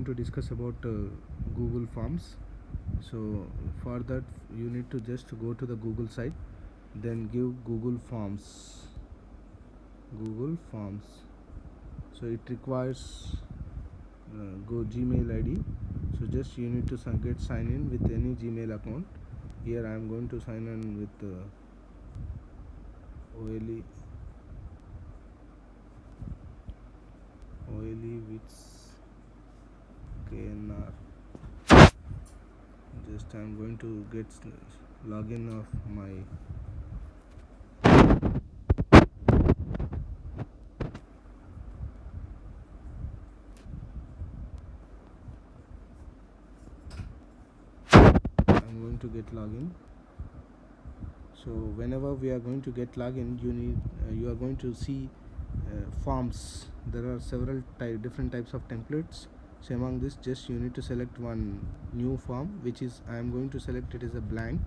to discuss about Google Forms. So for that you need to just go to the Google site, then give Google Forms. So it requires go Gmail ID. So just you need to get sign in with any Gmail account. Here I am going to sign in with OLE with KNR. Just I am going to get login of my I'm going to get login. So whenever we are going to get login, you are going to see forms. There are several different types of templates. So among this, just you need to select one new form, which is I am going to select it as a blank.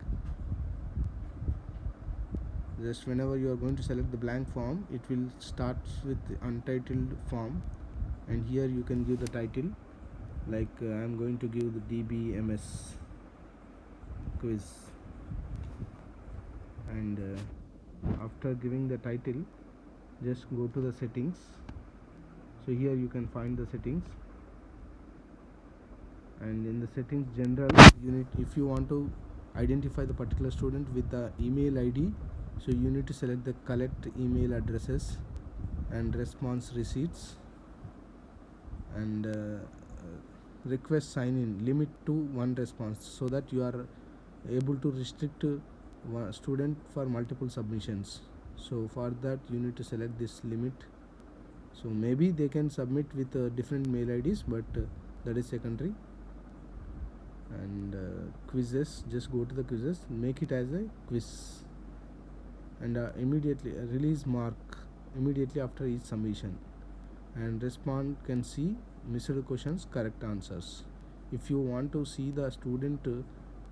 Just whenever you are going to select the blank form, it will start with the untitled form, and here you can give the title, like I am going to give the DBMS quiz, and after giving the title, just go to the settings. So here you can find the settings, and in the settings general, if you want to identify the particular student with the email ID, so you need to select the collect email addresses and response receipts, and request sign in limit to one response, so that you are able to restrict one student for multiple submissions. So for that you need to select this limit. So maybe they can submit with different mail IDs, but that is secondary. And quizzes, just go to the quizzes, make it as a quiz, and immediately release mark immediately after each submission, and respond can see missed questions, correct answers. If you want to see the student to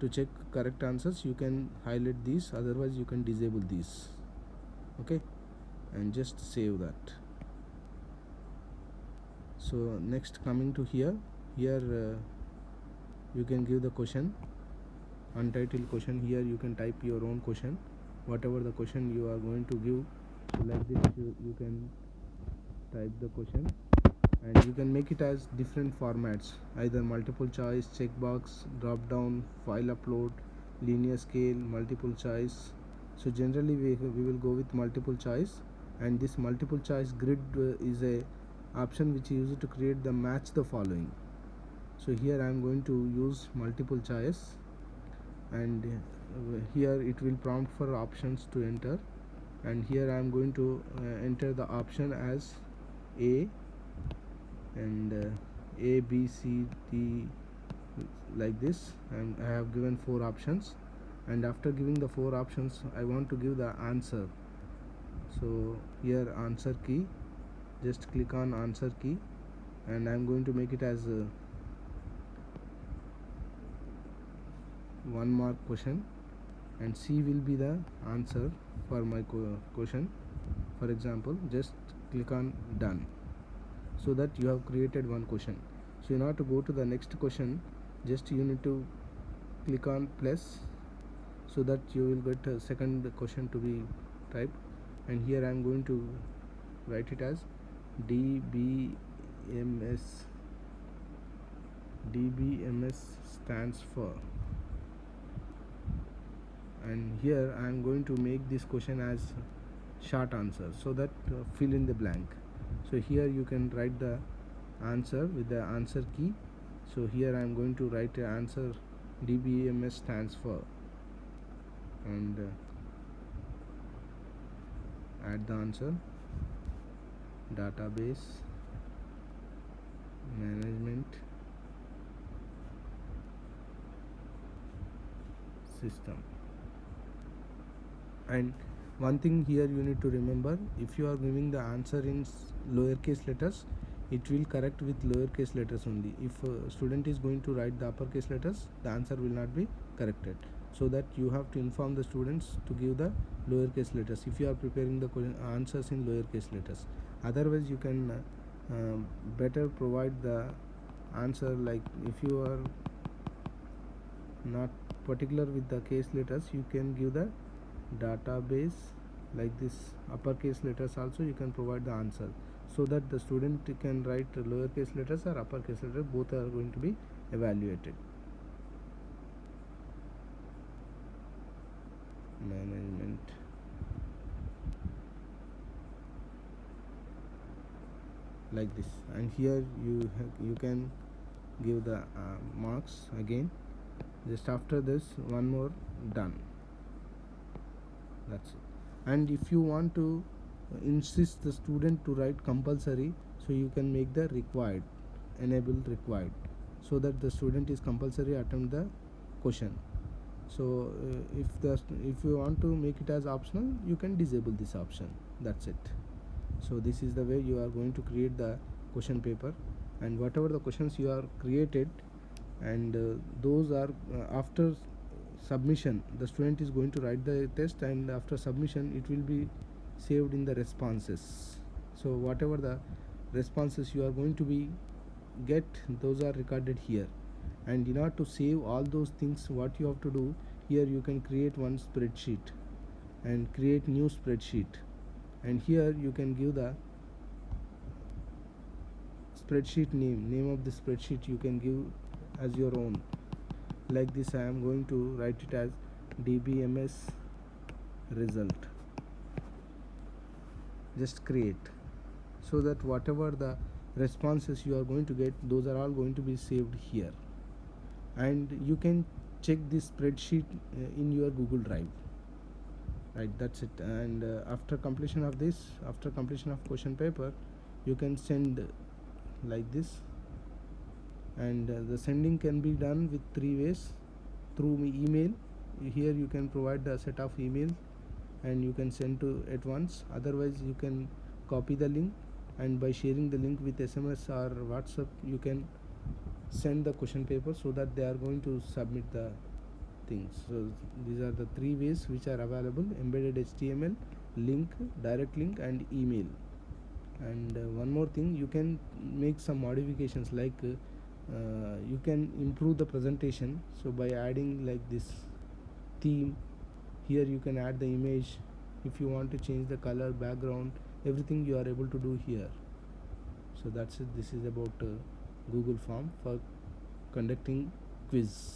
check correct answers, you can highlight these, otherwise you can disable these. Okay, and just save that. So next, coming to here you can give the question, untitled question. Here you can type your own question, whatever the question you are going to give. So like this you can type the question, and you can make it as different formats, either multiple choice, checkbox, drop down, file upload, linear scale, multiple choice. So generally we will go with multiple choice, and this multiple choice grid is a option which is used to create the match the following. So here I am going to use multiple choice, and here it will prompt for options to enter, and here I am going to enter the option as A, and A, B, C, D, like this, and I have given 4 options. And after giving the 4 options, I want to give the answer. So here answer key, just click on answer key, and I am going to make it as a 1 mark question, and C will be the answer for my question. For example, just click on done, so that you have created one question. So in order to go to the next question, just you need to click on plus, so that you will get a second question to be typed. And here I am going to write it as DBMS stands for, and here I am going to make this question as short answer, so that fill in the blank. So here you can write the answer with the answer key. So here I am going to write the answer DBMS stands for, and add the answer, database management system. And one thing here you need to remember, if you are giving the answer in lowercase letters, it will correct with lowercase letters only. If a student is going to write the uppercase letters, the answer will not be corrected. So that you have to inform the students to give the lowercase letters if you are preparing the answers in lowercase letters. Otherwise you can better provide the answer. Like if you are not particular with the case letters, you can give the database like this uppercase letters also you can provide the answer, so that the student can write lowercase letters or uppercase letters, both are going to be evaluated. Management, like this, and here you can give the marks again. Just after this, one more, done. That's it. And if you want to insist the student to write compulsory, so you can make the required, enable required, so that the student is compulsory attempt the question. So if you want to make it as optional, you can disable this option. That's it. So this is the way you are going to create the question paper, and whatever the questions you are created, and those are after submission, the student is going to write the test, and after submission it will be saved in the responses. So whatever the responses you are going to be get, those are recorded here. And in order to save all those things, what you have to do, here you can create one spreadsheet and create new spreadsheet, and here you can give the spreadsheet name of the spreadsheet you can give as your own. Like this, I am going to write it as DBMS result. Just create, so that whatever the responses you are going to get, those are all going to be saved here, and you can check this spreadsheet in your Google Drive. Right, that's it. And after completion of this, after completion of question paper, you can send like this, and the sending can be done with 3 ways. Through email, here you can provide the set of email and you can send to at once. Otherwise you can copy the link, and by sharing the link with SMS or WhatsApp, you can send the question paper, so that they are going to submit the things. So these are the 3 ways which are available: embedded HTML, link, direct link, and email. And one more thing, you can make some modifications, like you can improve the presentation. So by adding like this theme, here you can add the image. If you want to change the color, background, everything you are able to do here. So that's it. This is about Google Form for conducting quiz.